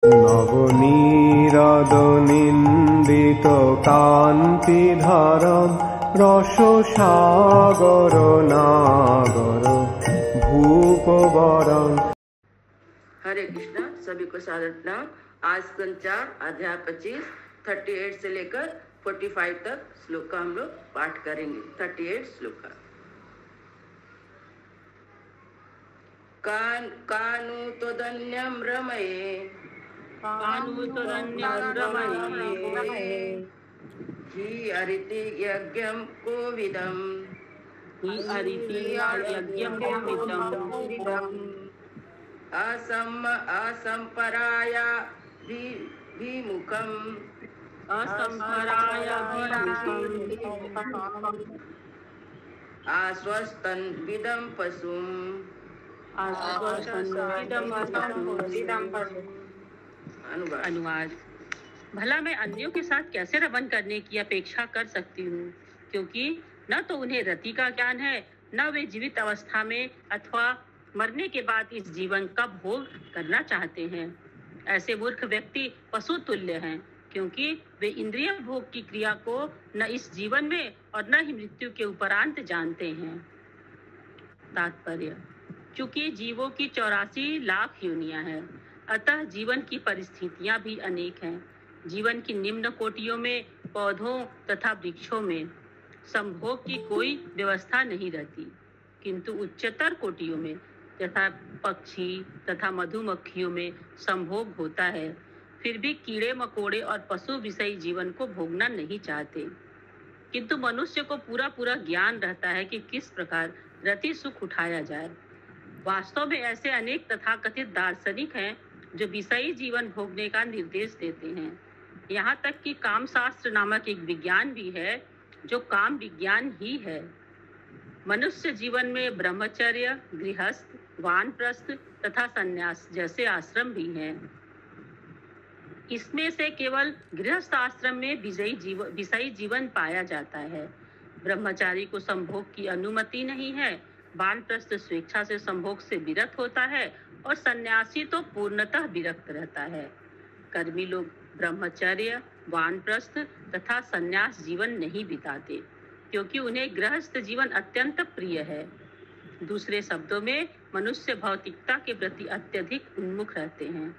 নবনীরদ-নিন্দিত কান্তিধারম রসসাগর নাগর ভূপবরম। हरे कृष्णा। सभी को सादर प्रणाम। आज स्कंद 4 अध्याय 25 38 से लेकर 45 तक श्लोक का हम लोग पाठ करेंगे। 38 श्लोक का। कानु त्वदन्यं रमये हि अरिति यज्ञं कोविदम् असंपराया विमुखम् आस्वस्तन विदं पशुम्। अनुवाद। भला मैं अन्यों के साथ कैसे रमन करने की अपेक्षा कर सकती हूँ, क्योंकि न तो उन्हें रति का ज्ञान है, न वे जीवित अवस्था में अथवा मरने के बाद इस जीवन का भोग करना चाहते हैं। ऐसे मूर्ख व्यक्ति पशु तुल्य हैं, क्योंकि वे इंद्रिय भोग की क्रिया को न इस जीवन में और न ही मृत्यु के उपरांत जानते हैं। तात्पर्य: चूंकि जीवों की 84 लाख योनियां हैं, अतः जीवन की परिस्थितियां भी अनेक हैं। जीवन की निम्न कोटियों में, पौधों तथा वृक्षों में संभोग की कोई व्यवस्था नहीं रहती, किंतु उच्चतर कोटियों में तथा पक्षी तथा मधुमक्खियों में संभोग होता है। फिर भी कीड़े मकोड़े और पशु विषयी जीवन को भोगना नहीं चाहते, किंतु मनुष्य को पूरा ज्ञान रहता है कि किस प्रकार रति सुख उठाया जाए। वास्तव में ऐसे अनेक तथाकथित दार्शनिक हैं जो विषयी जीवन भोगने का निर्देश देते हैं। यहाँ तक कि काम शास्त्र नामक एक विज्ञान भी है, जो काम विज्ञान ही है। मनुष्य जीवन में ब्रह्मचर्य, गृहस्थ, वानप्रस्थ तथा संन्यास जैसे आश्रम भी हैं। इसमें से केवल गृहस्थ आश्रम में विषयी जीवन पाया जाता है। ब्रह्मचारी को संभोग की अनुमति नहीं है, वानप्रस्थ स्वेच्छा से संभोग से विरत होता है और सन्यासी तो पूर्णतः विरक्त रहता है। कर्मी लोग ब्रह्मचर्य, वानप्रस्थ तथा सन्यास जीवन नहीं बिताते, क्योंकि उन्हें गृहस्थ जीवन अत्यंत प्रिय है। दूसरे शब्दों में मनुष्य भौतिकता के प्रति अत्यधिक उन्मुख रहते हैं।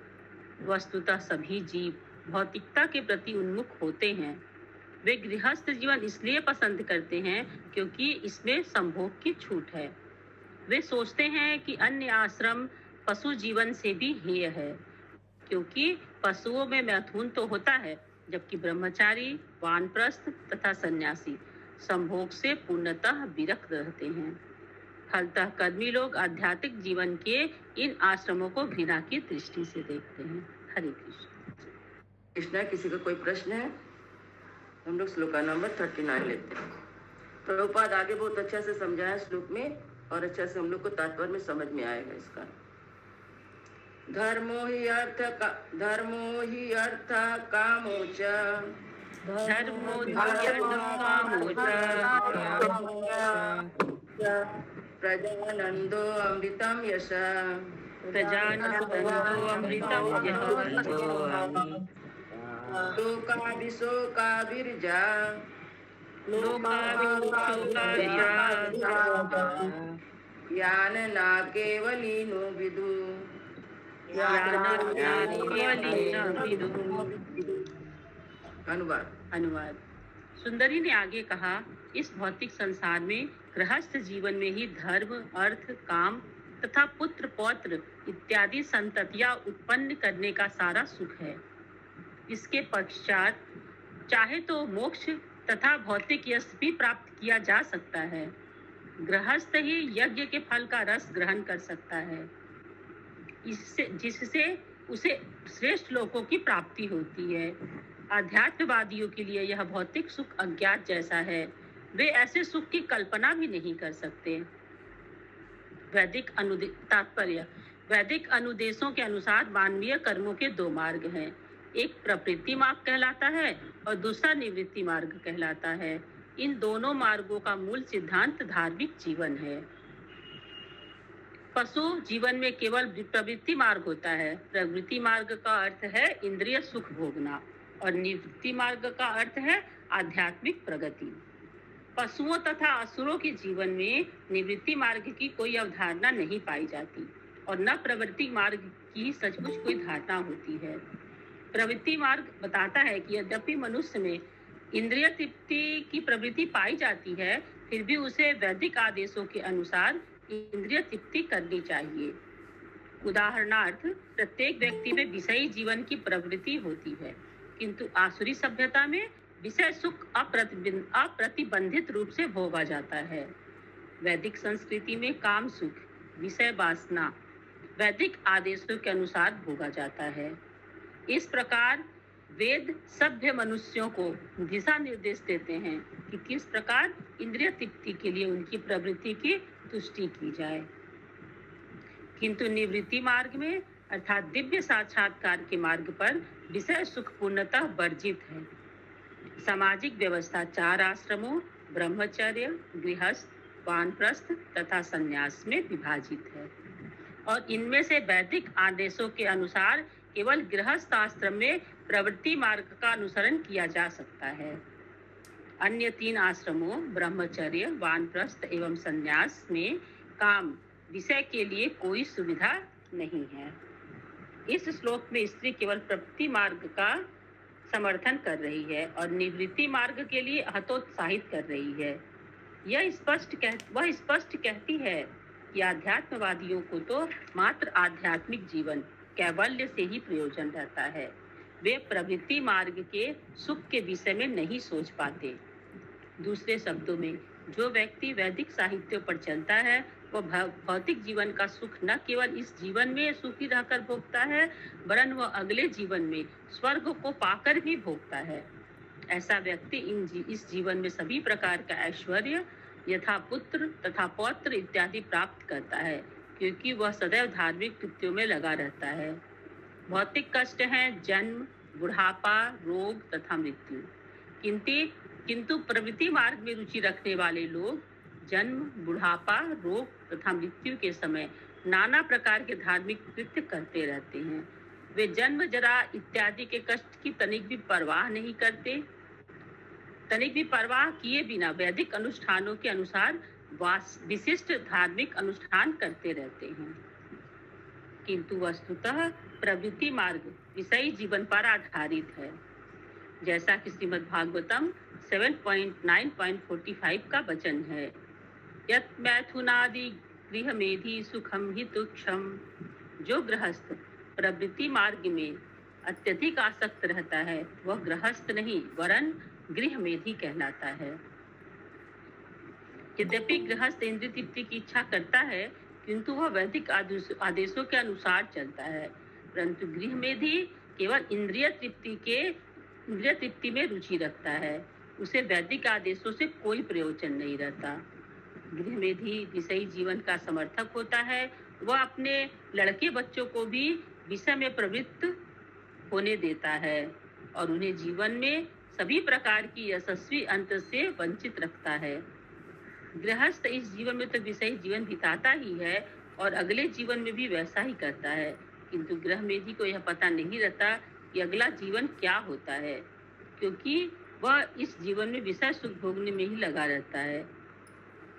वस्तुतः सभी जीव भौतिकता के प्रति उन्मुख होते हैं। वे गृहस्थ जीवन इसलिए पसंद करते हैं क्योंकि इसमें संभोग की छूट है। वे सोचते हैं कि अन्य आश्रम पशु जीवन से भी हेय है, क्योंकि पशुओं में मैथुन तो होता है, जबकि ब्रह्मचारी, वानप्रस्थ तथा सन्यासी संभोग से पूर्णतः विरक्त रहते हैं। फलतः कर्मी लोग आध्यात्मिक जीवन के इन आश्रमों को घृणा की दृष्टि से देखते हैं। हरे कृष्ण। कृष्णा, किसी का कोई प्रश्न है? हम लोग श्लोक नंबर 39 लेते हैं। प्रभुपाद आगे बहुत अच्छा से समझाया श्लोक में, और अच्छा से हम लोग को तात्पर्य में समझ में आएगा इसका। धर्मो ही अर्थ कामो च प्रजानंदो अमृतम यश लोकाभिशोकाभिर्जा ज्ञान ना केवलीनो विदु। अनुवाद। सुंदरी ने आगे कहा, इस भौतिक संसार में गृहस्थ जीवन में ही धर्म, अर्थ, काम तथा पुत्र पौत्र इत्यादि संततियां उत्पन्न करने का सारा सुख है। इसके पश्चात चाहे तो मोक्ष तथा भौतिक यश भी प्राप्त किया जा सकता है। गृहस्थ ही यज्ञ के फल का रस ग्रहण कर सकता है, जिससे उसे श्रेष्ठ लोकों की प्राप्ति होती है। आध्यात्मवादियों के लिए यह भौतिक सुख अज्ञात जैसा है, वे ऐसे सुख की कल्पना भी नहीं कर सकते। वैदिक अनुदेशों के अनुसार मानवीय कर्मों के 2 मार्ग हैं। एक प्रवृत्ति मार्ग कहलाता है और दूसरा निवृत्ति मार्ग कहलाता है। इन दोनों मार्गों का मूल सिद्धांत धार्मिक जीवन है। पशु जीवन में केवल प्रवृत्ति मार्ग होता है। प्रवृत्ति मार्ग का अर्थ है इंद्रिय सुख भोगना और निवृत्ति मार्ग का अर्थ है आध्यात्मिक प्रगति। पशुओं तथा असुरों के जीवन में निवृत्ति मार्ग की कोई अवधारणा नहीं पाई जाती और न प्रवृत्ति मार्ग की सचमुच कोई धारणा होती है। प्रवृत्ति मार्ग बताता है कि यद्यपि मनुष्य में इंद्रिय तृप्ति की प्रवृत्ति पाई जाती है, फिर भी उसे वैदिक आदेशों के अनुसार इंद्रिय तृप्ति करनी चाहिए। उदाहरणार्थ, प्रत्येक व्यक्ति में विषयी जीवन की प्रवृत्ति होती है, किंतु आसुरी सभ्यता में विषय सुख अप्रतिबंधित रूप से भोगा जाता है। वैदिक संस्कृति में काम सुख, विषय वासना वैदिक आदेशों के अनुसार भोगा जाता है। इस प्रकार वेद सभ्य मनुष्यों को दिशा निर्देश देते हैं कि किस प्रकार इंद्रिय तृप्ति के लिए उनकी प्रवृत्ति की तुष्टि की जाए। किंतु निवृत्ति मार्ग में अर्थात दिव्य साक्षात्कार के मार्ग पर विषय सुख पूर्णतः वर्जित है। सामाजिक व्यवस्था 4 आश्रमों ब्रह्मचर्य, गृहस्थ, वानप्रस्थ तथा संन्यास में विभाजित है और इनमें से वैदिक आदेशों के अनुसार केवल गृहस्थ आश्रम में प्रवृत्ति मार्ग का अनुसरण किया जा सकता है। अन्य 3 आश्रमों ब्रह्मचर्य, वानप्रस्थ एवं संन्यास में काम विषय के लिए कोई सुविधा नहीं है। इस श्लोक में स्त्री केवल प्रवृत्ति मार्ग का समर्थन कर रही है और निवृत्ति मार्ग के लिए हतोत्साहित कर रही है। वह स्पष्ट कहती है कि आध्यात्मवादियों को तो मात्र आध्यात्मिक जीवन कैवल्य से ही प्रयोजन रहता है। वे प्रवृत्ति मार्ग के सुख के विषय में नहीं सोच पाते। दूसरे शब्दों में, जो व्यक्ति वैदिक साहित्य पर चलता है वह भौतिक जीवन का सुख न केवल इस जीवन में सुखी रहकर भोगता है, वरन वह अगले जीवन में स्वर्ग को पाकर भी भोगता है। ऐसा व्यक्ति इस जीवन में सभी प्रकार का ऐश्वर्य यथा पुत्र तथा पौत्र इत्यादि प्राप्त करता है, क्योंकि वह सदैव धार्मिक कृत्यों में लगा रहता है। भौतिक कष्ट हैं जन्म, बुढ़ापा, रोग तथा मृत्यु। किंतु प्रवृत्ति मार्ग में रुचि रखने वाले लोग जन्म, बुढ़ापा, रोग तथा मृत्यु के समय नाना प्रकार के धार्मिक कृत्य करते रहते हैं। वे जन्म, जरा इत्यादि के कष्ट की तनिक भी परवाह नहीं करते। तनिक भी परवाह किए बिना वैदिक अनुष्ठानों के अनुसार विशिष्ट धार्मिक अनुष्ठान करते रहते हैं। किंतु वस्तुतः प्रवृत्ति मार्ग विषयी जीवन पर आधारित है, जैसा कि श्रीमद् भागवतम 7.9.45 का वचन है। यत् मैथुनादि गृह मेधि सुखम हि तुक्षम। जो गृहस्थ प्रवृत्ति मार्ग में अत्यधिक आसक्त रहता है वह गृहस्थ नहीं वरन गृह मेधी कहलाता है। यद्यपि गृहस्थ इंद्रिय तृप्ति की इच्छा करता है, किंतु वह वैदिक आदेशों के अनुसार चलता है, परंतु गृह मेधी केवल इंद्रिय तृप्ति में रुचि रखता है। उसे वैदिक आदेशों से कोई प्रयोजन नहीं रहता। गृह मेधी विषयी जीवन का समर्थक होता है। वह अपने लड़के बच्चों को भी विषय में प्रवृत्त होने देता है और उन्हें जीवन में सभी प्रकार की यशस्वी अंत से वंचित रखता है। गृहस्थ इस जीवन में तो विषयी जीवन बिताता ही है और अगले जीवन में भी वैसा ही करता है, किंतु गृह मेधी को यह पता नहीं रहता कि अगला जीवन क्या होता है, क्योंकि वह इस जीवन में विषय सुख भोगने में ही लगा रहता है।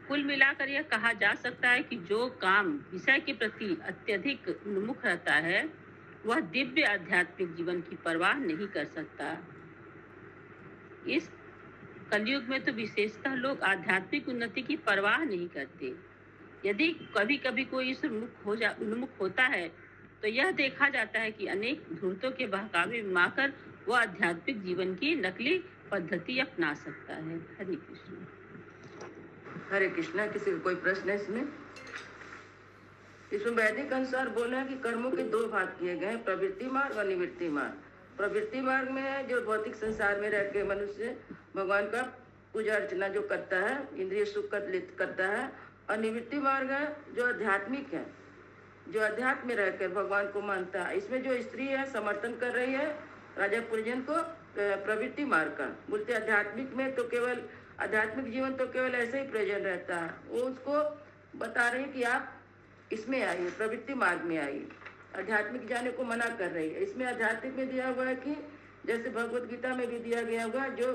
कुल मिलाकर यह कहा जा सकता है कि जो काम विषय के प्रति अत्यधिक उन्मुख रहता है वह दिव्य आध्यात्मिक जीवन की परवाह नहीं कर सकता। इस कलयुग में तो विशेषतः लोग आध्यात्मिक उन्नति की परवाह नहीं करते। यदि कभी कभी कोई इस उन्मुख होता है तो यह देखा जाता है कि अनेक धूर्तों के बहकावे में आकर वह आध्यात्मिक जीवन की नकली पद्धति अपना सकता है। हरे कृष्ण। हरे कृष्णा। किसी का कोई प्रश्न है इसमें? इसमें वैदिक अनुसार बोला है कि कर्मों के 2 भाग किए गए हैं, प्रवृत्ति मार्ग और निवृत्ति मार्ग। प्रवृत्ति मार्ग में है जो भौतिक संसार में रह के मनुष्य भगवान का पूजा अर्चना जो करता है, इंद्रिय सुख करता है, और निवृत्ति मार्ग है जो आध्यात्मिक है, जो अध्यात्म में रहकर भगवान को मानता है। इसमें जो स्त्री है समर्थन कर रही है राजा पुरजन को प्रवृत्ति मार्ग का। बोलते आध्यात्मिक में तो केवल आध्यात्मिक जीवन तो केवल ऐसे ही प्रयोजन रहता है। वो उसको बता रहे हैं कि आप किसमें आई है? प्रवृत्ति मार्ग में आई। आध्यात्मिक जाने को मना कर रही है। इसमें आध्यात्मिक में दिया हुआ है कि जैसे भगवत गीता में भी दिया गया हुआ, जो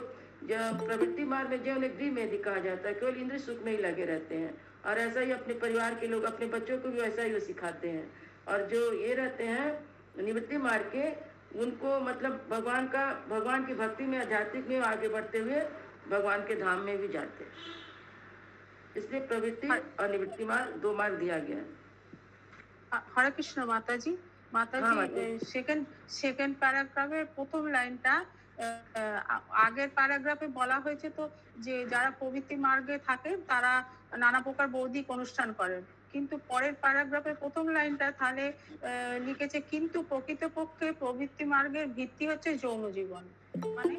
प्रवृत्ति मार्ग में जो उन्हें गृह मेधी कहा जाता है, केवल इंद्रिय सुख में ही लगे रहते हैं। और ऐसा ही अपने परिवार के लोग अपने बच्चों को भी वैसा ही वो सिखाते हैं। और जो ये रहते हैं निवृत्ति मार्ग के, उनको मतलब भगवान की भक्ति में, आध्यात्मिक में आगे बढ़ते हुए भगवान के धाम में भी जाते हैं। इसलिए प्रवृत्ति और निवृत्ति मार्ग दो मार्ग दिया गया है। হরে কৃষ্ণ মাতাজি। সেকেন্ড প্যারাগ্রাফের প্রথম লাইনটা আগের প্যারাগ্রাফে বলা হয়েছে তো যে যারা প্রবৃত্তি মার্গে থাকে তারা নানা প্রকার বৌদ্ধিক অনুষ্ঠান করেন, কিন্তু পরের প্যারাগ্রাফের প্রথম লাইনটা তাহলে লিখেছে কিন্তু প্রকৃতপক্ষে প্রবৃত্তি মার্গের ভিত্তি হচ্ছে যৌন জীবন। মানে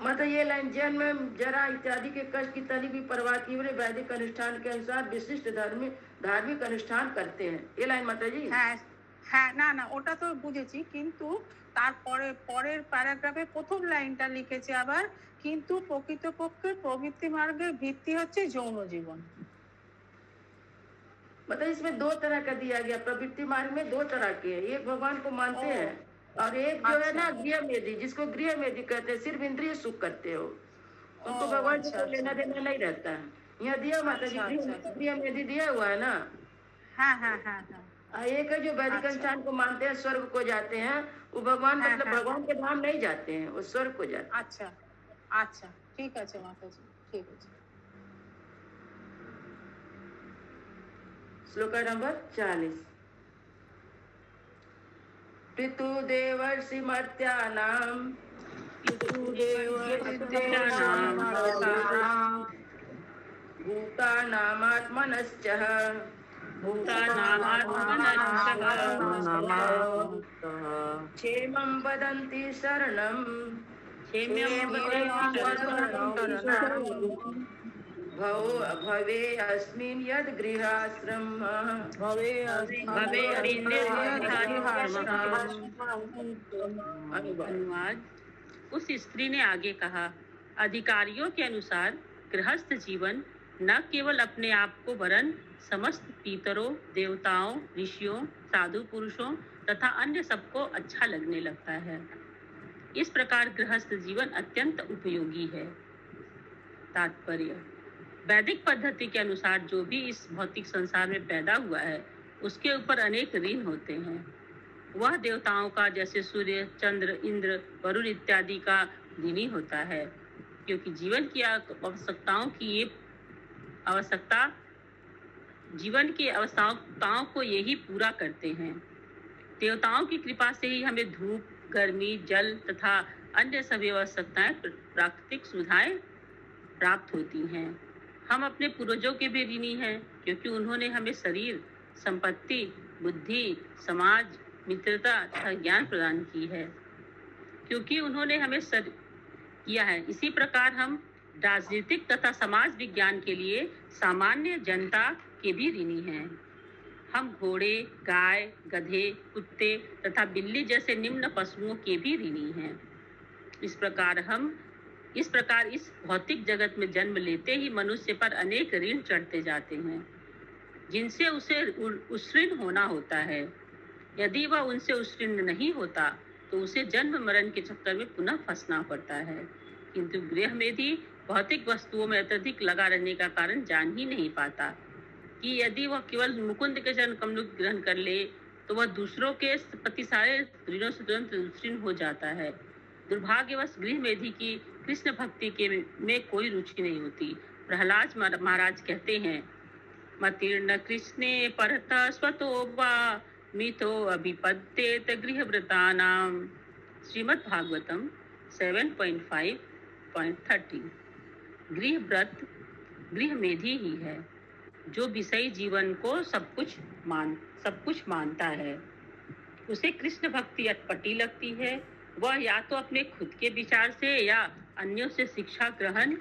मतलब ये लाइन जन्म जरा इत्यादि के कष्ट की तनी भी परवाह किए हुए वैदिक अनुष्ठान के अनुसार विशिष्ट धार्मिक अनुष्ठान करते हैं। ये लाइन माता जी। হ্যাঁ না ওটা তো বুঝেছি, কিন্তু তারপরে পরের প্যারাগ্রাফে প্রথম লাইনটা লিখেছে আবার কিন্তু প্রকৃতপক্ষে প্রবৃত্তি মার্গের ভিত্তি হচ্ছে যৌন জীবন। मतलब इसमें दो तरह का दिया गया। प्रवृत्ति मार्ग में दो तरह के हैं, एक भगवान को मानते हैं और एक जो है ना गृह मेधी, जिसको गृह मेधी कहते हैं, सिर्फ इंद्रिय सुख करते हो, उनको भगवान से कोई लेना देना नहीं रहता है। यहाँ दिया माता जी गृह मेधी दिया हुआ है ना। हाँ। एक है जो वैदिक अनुष्ठान को मानते हैं, स्वर्ग को जाते हैं, वो भगवान मतलब भगवान के धाम नहीं जाते हैं, वो स्वर्ग को जाते हैं। अच्छा ठीक है माता जी, ठीक है। श्लोक नंबर 40। पितुदेवर्षि मर्त्यानां भूतानामात्मनश्च क्षेमं वदन्ति शरणं भवे अस्मिन् यद् गृहाश्रम अनुवाद। उस स्त्री ने आगे कहा, अधिकारियों के अनुसार गृहस्थ जीवन न केवल अपने आप को वरन समस्त पितरों, देवताओं, ऋषियों, साधु पुरुषों तथा अन्य सबको अच्छा लगने लगता है। इस प्रकार गृहस्थ जीवन अत्यंत उपयोगी है। तात्पर्य: वैदिक पद्धति के अनुसार जो भी इस भौतिक संसार में पैदा हुआ है उसके ऊपर अनेक ऋण होते हैं। वह देवताओं का जैसे सूर्य, चंद्र, इंद्र, वरुण इत्यादि का ऋणी होता है, क्योंकि जीवन की आवश्यकताओं को यही पूरा करते हैं। देवताओं की कृपा से ही हमें धूप, गर्मी, जल तथा अन्य सभी आवश्यकताएं, प्राकृतिक सुविधाएं प्राप्त होती हैं। हम अपने पूर्वजों के भी ऋणी हैं, क्योंकि उन्होंने हमें शरीर, संपत्ति, बुद्धि, समाज, मित्रता तथा ज्ञान प्रदान की है, क्योंकि उन्होंने हमें किया है। इसी प्रकार हम राजनीतिक तथा समाज विज्ञान के लिए सामान्य जनता के भी ऋणी हैं। हम घोड़े, गाय, गधे, कुत्ते तथा बिल्ली जैसे निम्न पशुओं के भी ऋणी हैं। इस प्रकार इस भौतिक जगत में जन्म लेते ही मनुष्य पर अनेक ऋण चढ़ते जाते हैं, जिनसे उसे उष्ण होना होता है। यदि वह उनसे उष्ण नहीं होता तो उसे जन्म मरण के चक्कर में पुनः फंसना पड़ता है। किंतु गृह मेधी भौतिक वस्तुओं में अत्यधिक लगा रहने का कारण जान ही नहीं पाता कि यदि वह केवल मुकुंद के चरण कमल ग्रहण कर ले तो वह दूसरों के प्रति सारे ऋणों से तुरंत उष्ण हो जाता है। दुर्भाग्यवश गृह मेधी की कृष्ण भक्ति में कोई रुचि नहीं होती। प्रहलाद महाराज कहते हैं, मतीर्ण कृष्णे परतः स्वतो वा मितो अभिपद्येत गृहव्रतानां। श्रीमद् भागवतम 7.5.30। गृह मेधी ही है जो विषयी जीवन को सब कुछ मानता है। उसे कृष्ण भक्ति अटपटी लगती है। वह या तो अपने खुद के विचार से या अन्यों से शिक्षा ग्रहण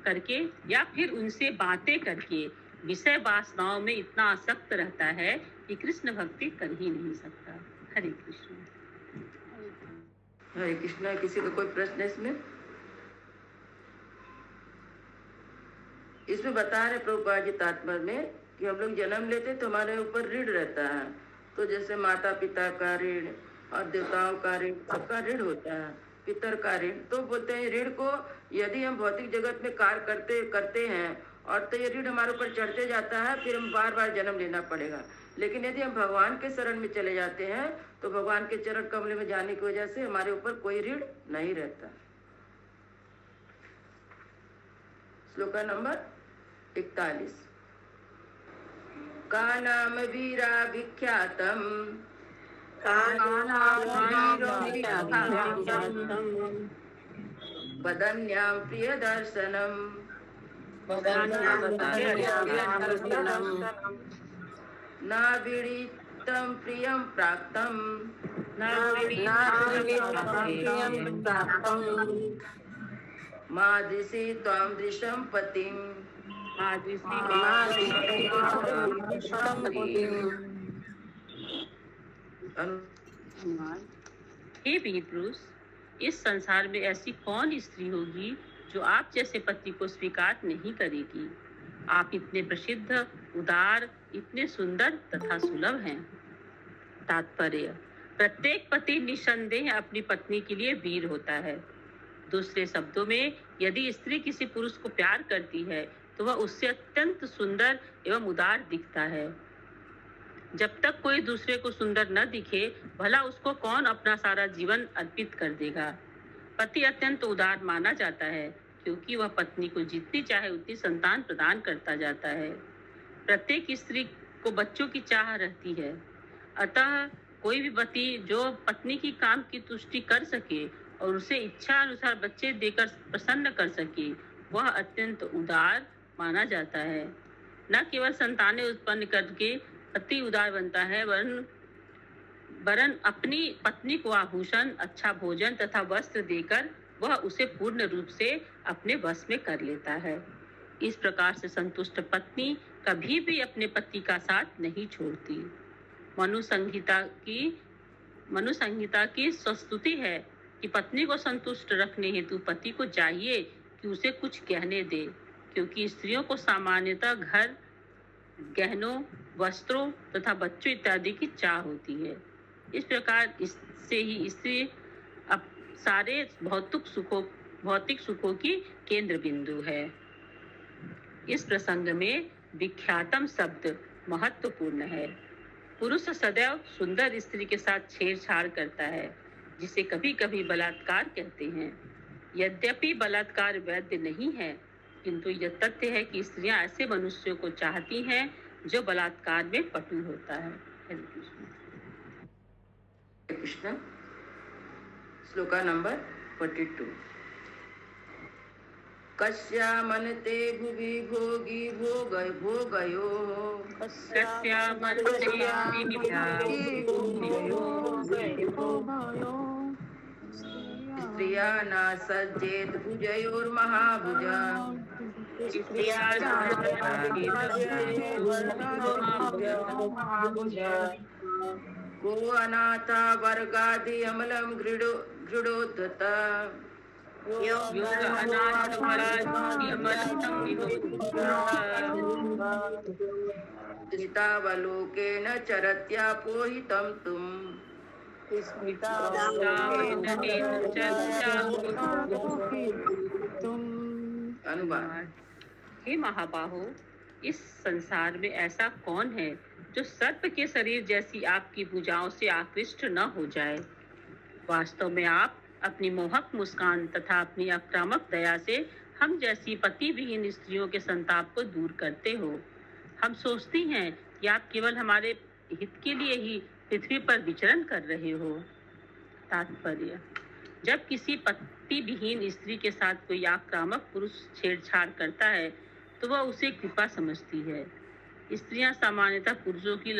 करके या फिर उनसे बातें करके विषय वासनाओं में इतना आसक्त रहता है कि कृष्ण भक्ति कर ही नहीं सकता। हरे कृष्ण। हरे कृष्ण। किसी का कोई प्रश्न है इसमें? इसमें बता रहे प्रभुपाद जी तात्पर्य में कि हम लोग जन्म लेते तो हमारे ऊपर ऋण रहता है। तो जैसे माता पिता का ऋण और देवताओं का ऋण, सबका ऋण होता है, पितर का ऋण। तो बोलते हैं ऋण को यदि हम भौतिक जगत में कार्य करते हैं और तो ये ऋण हमारे ऊपर चढ़ते जाता है, फिर हम बार बार जन्म लेना पड़ेगा। लेकिन यदि हम भगवान के शरण में चले जाते हैं तो भगवान के चरण कमल में जाने की वजह से हमारे ऊपर कोई ऋण नहीं रहता। श्लोक नंबर 41। का नाम वीरा विख्यातम वदन्यां प्रिय दर्शनम न विदितं प्रियं प्राप्तं मादृशी त्वां दृशं पतिं। हे वीर पुरुष, इस संसार में ऐसी कौन स्त्री होगी जो आप जैसे पति को स्वीकार नहीं करेगी। आप इतने प्रसिद्ध, उदार, इतने सुंदर तथा सुलभ हैं। तात्पर्य: प्रत्येक पति निसंदेह अपनी पत्नी के लिए वीर होता है। दूसरे शब्दों में, यदि स्त्री किसी पुरुष को प्यार करती है तो वह उससे अत्यंत सुंदर एवं उदार दिखता है। जब तक कोई दूसरे को सुंदर न दिखे, भला उसको कौन अपना सारा जीवन अर्पित कर देगा। पति अत्यंत उदार माना जाता है क्योंकि वह पत्नी को जितनी चाहे उतनी संतान प्रदान करता जाता है। प्रत्येक स्त्री को बच्चों की चाह रहती है। अतः कोई भी पति जो पत्नी की काम की तुष्टि कर सके और उसे इच्छा अनुसार बच्चे देकर प्रसन्न कर सके, वह अत्यंत उदार माना जाता है। न केवल संतानें उत्पन्न करके पति उदार बनता है, वरन अपनी पत्नी को आभूषण, अच्छा भोजन तथा वस्त्र देकर वह उसे पूर्ण रूप से अपने वश में कर लेता है। इस प्रकार से संतुष्ट पत्नी कभी भी अपने पति का साथ नहीं छोड़ती। मनु संहिता की स्तुति है कि पत्नी को संतुष्ट रखने हेतु पति को चाहिए कि उसे कुछ गहने दे, क्योंकि स्त्रियों को सामान्यतः घर, गहनों, वस्त्रों तथा बच्चों इत्यादि की चाह होती है। इस प्रकार इससे ही स्त्री अब सारे भौतिक सुखों की केंद्र बिंदु है। इस प्रसंग में विख्यातम शब्द महत्वपूर्ण है। पुरुष सदैव सुंदर स्त्री के साथ छेड़छाड़ करता है, जिसे कभी कभी बलात्कार कहते हैं। यद्यपि बलात्कार वैध नहीं है, किंतु यह तथ्य है कि स्त्रियां ऐसे मनुष्यों को चाहती हैं जो बलात्कार में पटु होता है। कृष्ण। श्लोक नंबर 42। कस्यामनते भुवि भोगी भोगयो स्त्रिया न सज्जेत भुजयोर्महाभुजा को अनाथा वर्गादि अमलम गृढोद्धत स्मितावलोकेन चरत्यापोहितं तुम। अनुवाद। हे महाबाहो, इस संसार में ऐसा कौन है जो सर्प के शरीर जैसी आपकी भुजाओं से आकृष्ट न हो जाए। वास्तव में आप अपनी मोहक मुस्कान तथा अपनी आक्रामक दया से हम जैसी पति विहीन स्त्रियों के संताप को दूर करते हो। हम सोचती हैं कि आप केवल हमारे हित के लिए ही पृथ्वी पर विचरण कर रहे हो। तात्पर्य: जब किसी पति विहीन स्त्री के साथ कोई आक्रामक पुरुष छेड़छाड़ करता है तो वह उसे कृपा समझती है। स्त्रियां सामान्यतः पुरुषों की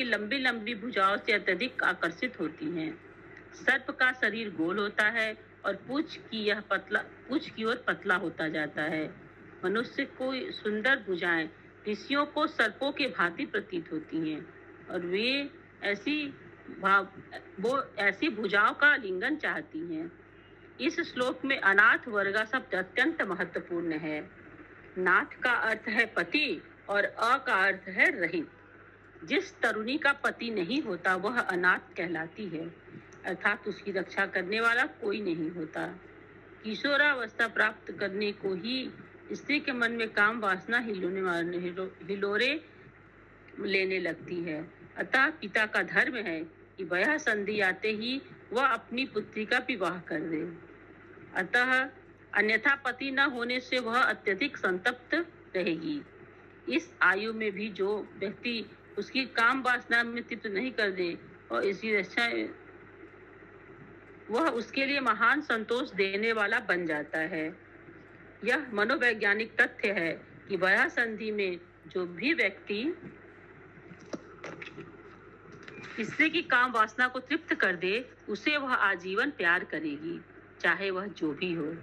लंबी लंबी भुजाओं से अत्यधिक आकर्षित होती हैं। सर्प का शरीर गोल होता है और पूंछ की ओर पतला होता जाता है। मनुष्य को सुंदर भुजाएं ऋषियों को सर्पों के भांति प्रतीत होती हैं और वो ऐसी भुजाओं का लिंगन चाहती हैं। इस श्लोक में अनाथ वर्ग शब्द अत्यंत महत्वपूर्ण है। नाथ का अर्थ है पति और अ का अर्थ है रहित। जिस तरुणी का पति नहीं होता वह अनाथ कहलाती है, अर्थात उसकी रक्षा करने वाला कोई नहीं होता। किशोरावस्था प्राप्त करने को ही स्त्री के मन में काम वासना हिलोरे लेने लगती है। अतः पिता का धर्म है कि वह संधि आते ही वह अपनी पुत्री का विवाह कर दे। अतः अन्यथा पति न होने से वह अत्यधिक संतप्त रहेगी। इस आयु में भी जो व्यक्ति उसकी काम वासना में तृप्त नहीं कर दे और इसी रक्षा वह उसके लिए महान संतोष देने वाला बन जाता है। यह मनोवैज्ञानिक तथ्य है कि वह संधि में जो भी व्यक्ति स्त्री की काम वासना को तृप्त कर दे उसे वह आजीवन प्यार करेगी, चाहे वह जो भी हो।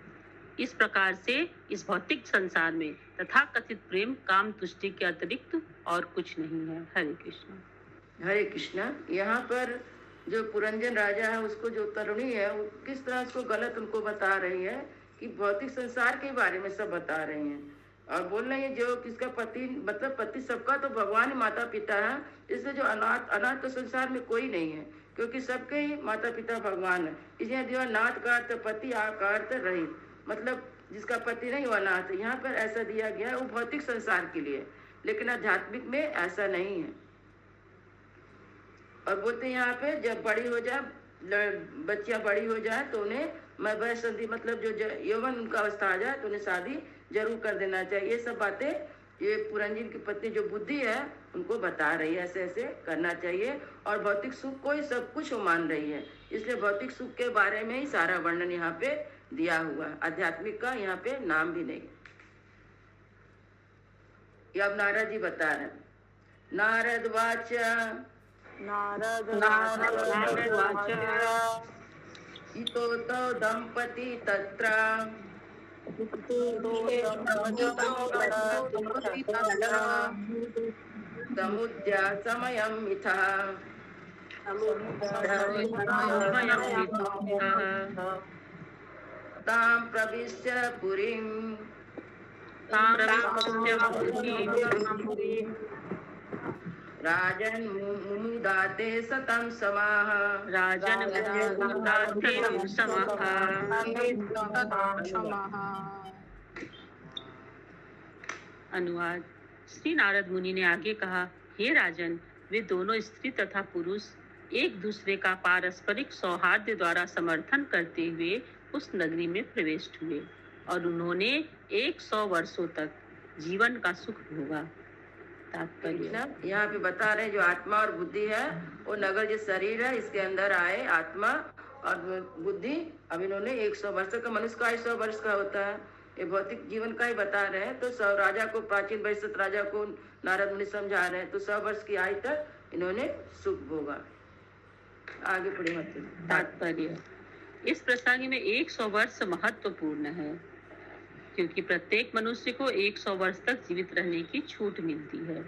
इस प्रकार से इस भौतिक संसार में तथा कथित प्रेम काम तुष्टि के अतिरिक्त और कुछ नहीं है। हरे कृष्ण। हरे कृष्ण। यहाँ पर जो पुरंजन राजा है उसको जो तरुणी है वो किस तरह उसको गलत उनको बता रही है कि भौतिक संसार के बारे में सब बता रही हैं और बोल रही है जो किसका पति मतलब पति सबका तो भगवान माता पिता है, इसलिए जो अनाथ तो संसार में कोई नहीं है क्योंकि सबके ही माता पिता भगवान है। इसलिए जो नाथ का अर्थ पति, आ का अर्थ रहित, मतलब जिसका पति नहीं हुआ नाथ। यहाँ पर ऐसा दिया गया है वो भौतिक संसार के लिए, लेकिन आध्यात्मिक में ऐसा नहीं है। और बोलते हैं यहाँ पे जब बड़ी हो जाए, बच्चियां बड़ी हो जाए तो उन्हें वह संधि मतलब जो यौवन उनका अवस्था आ जाए तो उन्हें शादी जरूर कर देना चाहिए। ये सब बातें ये पुरंजन की पत्नी जो बुद्धि है उनको बता रही है, ऐसे ऐसे करना चाहिए। और भौतिक सुख को ही सब कुछ वो मान रही है, इसलिए भौतिक सुख के बारे में ही सारा वर्णन यहाँ पे दिया हुआ है, आध्यात्मिक का यहाँ पे नाम भी नहीं। ये अब नारद जी बता रहे हैं। नारद वाचा इतो तो दंपति तत्र समुद्या समयं मिथः तां प्रविश्य पुरीं राजन मुमुदाते सतं समाः अनुवाद। श्री नारद मुनि ने आगे कहा, हे राजन, वे दोनों स्त्री तथा पुरुष एक दूसरे का पारस्परिक सौहार्द द्वारा समर्थन करते हुए उस नगरी में प्रवेश हुए और उन्होंने 100 वर्षों तक जीवन का सुख भोगा। तात्पर्य यहाँ पे बता रहे जो आत्मा और बुद्धि है वो नगर जो शरीर है इसके अंदर आए आत्मा और बुद्धि। अब इन्होंने 100 वर्ष का, मनुष्य का 100 वर्ष का होता है, ये भौतिक जीवन का ही बता रहे हैं। तो 100 राजा को, प्राचीन वैश्य राजा को नारद मुनि समझा रहे हैं, तो 100 वर्ष की आयु तक इन्होंने सुख भोगा। आगे पढ़े मत। तात्पर्य इस प्रसंग में 100 वर्ष महत्वपूर्ण है क्योंकि प्रत्येक मनुष्य को 100 वर्ष तक जीवित रहने की छूट मिलती है।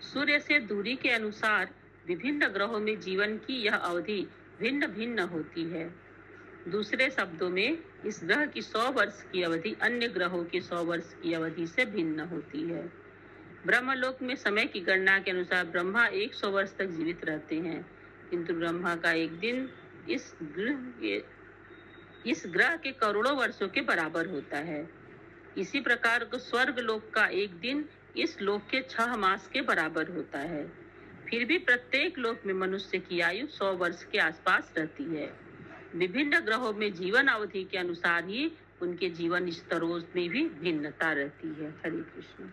सूर्य से दूरी के अनुसार विभिन्न ग्रहों में जीवन की यह अवधि भिन्न भिन्न होती है। दूसरे शब्दों में इस ग्रह की 100 वर्ष की अवधि अन्य ग्रहों की 100 वर्ष की अवधि से भिन्न होती है। ब्रह्मलोक में समय की गणना के अनुसार ब्रह्मा 100 वर्ष तक जीवित रहते हैं, किंतु ब्रह्मा का एक दिन इस ग्रह के करोड़ों वर्षों के बराबर होता है। इसी प्रकार स्वर्ग लोक का एक दिन इस लोक के 6 मास के बराबर होता है। फिर भी प्रत्येक लोक में मनुष्य की आयु 100 वर्ष के आसपास रहती है। विभिन्न ग्रहों में जीवन अवधि के अनुसार ही उनके जीवन स्तरों में भी भिन्नता रहती है। हरे कृष्ण।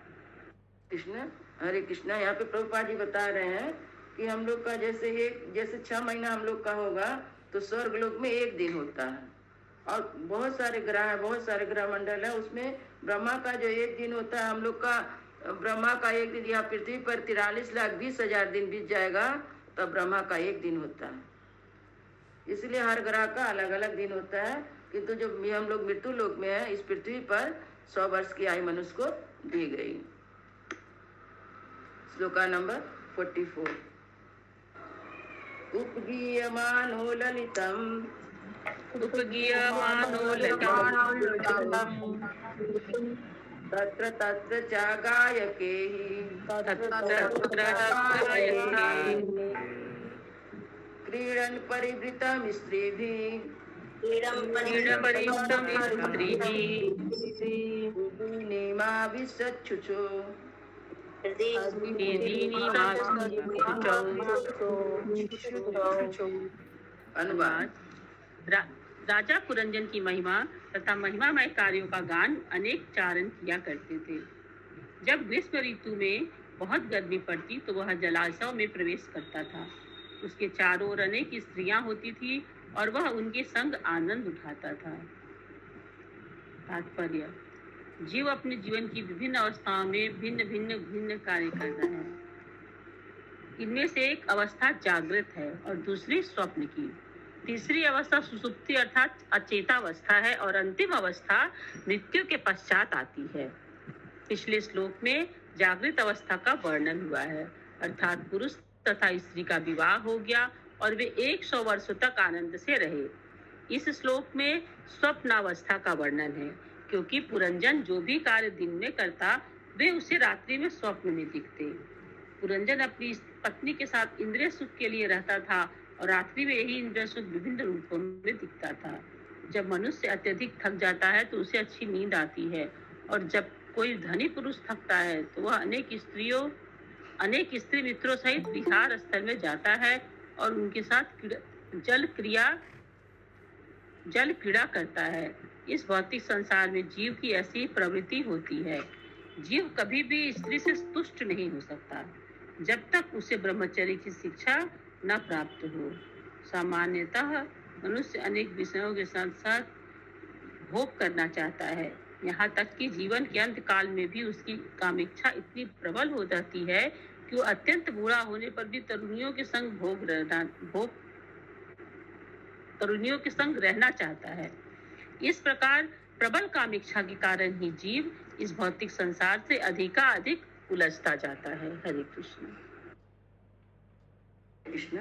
कृष्ण हरे कृष्ण। यहाँ पे प्रभुपाद जी बता रहे हैं कि हम लोग का जैसे 6 महीना हम लोग का होगा तो स्वर्ग लोक में एक दिन होता है। और बहुत सारे ग्रह है, बहुत सारे ग्रह मंडल है, उसमें ब्रह्मा का जो एक दिन होता है, हम लोग का ब्रह्मा का एक दिन, यहाँ पृथ्वी पर 43,20,000 दिन बीत जाएगा तब ब्रह्मा का एक दिन होता है। इसलिए हर ग्रह का अलग अलग दिन होता है, किंतु जो हम लोग मृत्यु लोक में है इस पृथ्वी पर 100 वर्ष की आयु मनुष्य को दी गई। श्लोका नंबर 44। उपगीयमानो ललितम् उपगीयमानो ललितम् तत्र तत्र च गायकैः क्रीडन् परिवृतं स्त्रीभिः नीमाविशच्छुचो अनुवाद। राजा पुरंजन की महिमा तथा महिमामय कार्यों का गान अनेक चारण किया करते थे। जब ग्रीष्म ऋतु में बहुत गर्मी पड़ती तो वह जलाशयों में प्रवेश करता था। उसके चारों ओर अनेक स्त्रियां होती थी और वह उनके संग आनंद उठाता था। तात्पर्य: जीव अपने जीवन की विभिन्न अवस्थाओं में भिन्न कार्य करता है। इनमें से एक अवस्था जागृत है और दूसरी स्वप्न की। तीसरी अवस्था सुसुप्ति अर्थात अचेतावस्था है और अंतिम अवस्था मृत्यु के पश्चात आती है। पिछले श्लोक में जागृत अवस्था का वर्णन हुआ है, अर्थात पुरुष तथा स्त्री का विवाह हो गया और वे 100 वर्षों तक आनंद से रहे। इस श्लोक में स्वप्नावस्था का वर्णन है, क्योंकि पुरंजन जो भी कार्य दिन में करता वे उसे रात्रि में स्वप्न में दिखते। पुरंजन अपनी पत्नी के साथ इंद्रिय सुख के लिए रहता था और रात्रि में यही इंद्रिय सुख विभिन्न रूपों में दिखता था। जब मनुष्य अत्यधिक थक जाता है तो उसे अच्छी नींद आती है, और जब कोई धनी पुरुष थकता है तो वह अनेक स्त्री मित्रों सहित विहार स्थल में जाता है और उनके साथ जल क्रीड़ा करता है। इस भौतिक संसार में जीव की ऐसी प्रवृत्ति होती है। जीव कभी भी स्त्री से तुष्ट नहीं हो सकता जब तक उसे ब्रह्मचर्य की शिक्षा न प्राप्त हो। सामान्यतः मनुष्य अनेक विषयों के साथ साथ भोग करना चाहता है, यहाँ तक कि जीवन के अंत काल में भी उसकी कामेच्छा इतनी प्रबल हो जाती है कि वो अत्यंत बूढ़ा होने पर भी तरुणियों के संग रहना चाहता है। इस प्रकार प्रबल कामेच्छा के कारण ही जीव इस भौतिक संसार से अधिकाधिक उलझता जाता है। हरे कृष्ण। कृष्ण।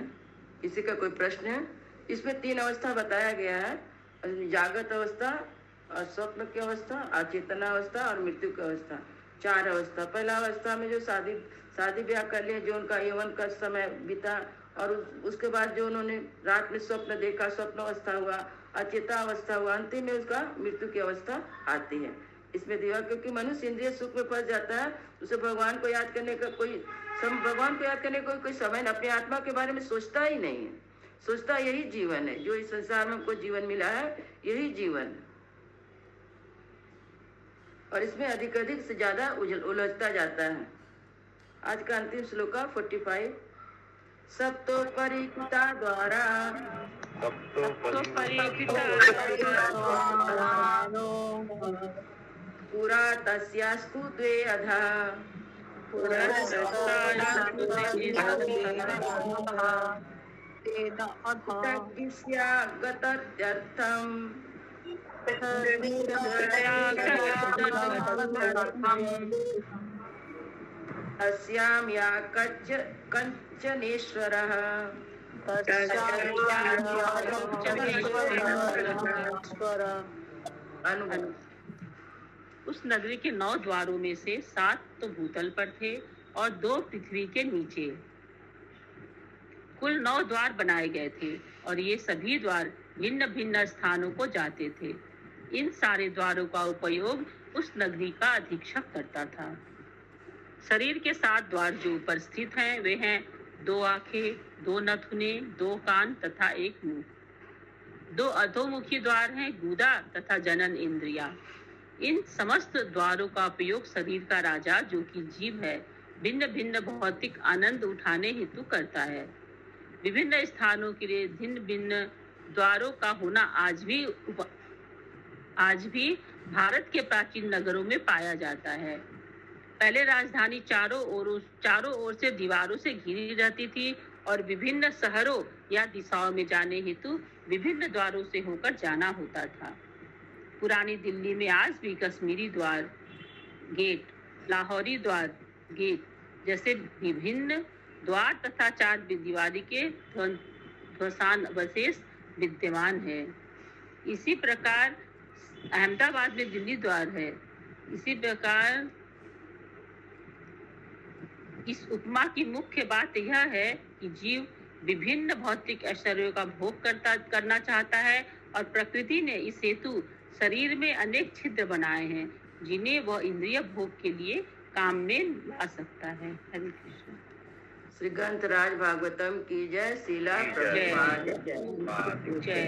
किसी का कोई प्रश्न है? इसमें 3 अवस्था बताया गया है, जागृत अवस्था और स्वप्न की अवस्था, अचेतना अवस्था और मृत्यु की अवस्था। 4 अवस्था। पहला अवस्था में जो शादी ब्याह कर लिए, जो उनका यौवन का समय बीता, और उसके बाद जो उन्होंने रात में स्वप्न देखा, स्वप्न अवस्था हुआ, अचेता अवस्था हुआ, अंतिम में उसका मृत्यु की अवस्था आती है। इसमें दिया, क्योंकि मनुष्य इंद्रिय सुख में फंस जाता है, उसे भगवान को याद करने का कोई समय, अपनी आत्मा के बारे में सोचता ही नहीं है। सोचता यही जीवन है, जो इस संसार में हमको जीवन मिला है, यही जीवन। और इसमें अधिक से ज्यादा उलझता जाता है। आज का अंतिम श्लोक 45। सप्तो परिकृता द्वारा पुरा तस्यास्तु द्वे अधा अस्यां या कंचनेश्वरः उस नगरी के 9 द्वारों में से 7 तो भूतल पर थे और 2 पृथ्वी के नीचे। कुल 9 द्वार बनाए गए थे और ये सभी द्वार भिन्न भिन्न स्थानों को जाते थे। इन सारे द्वारों का उपयोग उस नगरी का अधीक्षक करता था। शरीर के 7 द्वार जो ऊपर स्थित हैं वे हैं 2 आंखें, 2 नथुने, 2 कान तथा 1 मुंह। 2 अधोमुखी द्वार हैं गूदा तथा जनन इंद्रिया। इन समस्त द्वारों का उपयोग शरीर का राजा जो कि जीव है भिन्न भिन्न भौतिक आनंद उठाने हेतु करता है। विभिन्न स्थानों के लिए भिन्न भिन्न द्वारों का होना आज भी भारत के प्राचीन नगरों में पाया जाता है। पहले राजधानी चारों ओर से दीवारों से घिरी रहती थी और विभिन्न शहरों या दिशाओं में जाने हेतु विभिन्न द्वारों से होकर जाना होता था। पुरानी दिल्ली में आज भी कश्मीरी द्वार गेट, लाहौरी द्वार गेट जैसे विभिन्न द्वार तथा 4 दीवारी के ध्वंसान अवशेष विद्यमान है। इसी प्रकार अहमदाबाद में दिल्ली द्वार है। इसी प्रकार इस उपमा की मुख्य बात यह है कि जीव विभिन्न भौतिक ऐश्वर्यों का भोग करना चाहता है और प्रकृति ने इस हेतु शरीर में अनेक छिद्र बनाए हैं जिन्हें वह इंद्रिय भोग के लिए काम में ला सकता है। हरे कृष्ण। श्री ग्रंथराज भागवतम की जय। शीला प्रभुपाद की जय।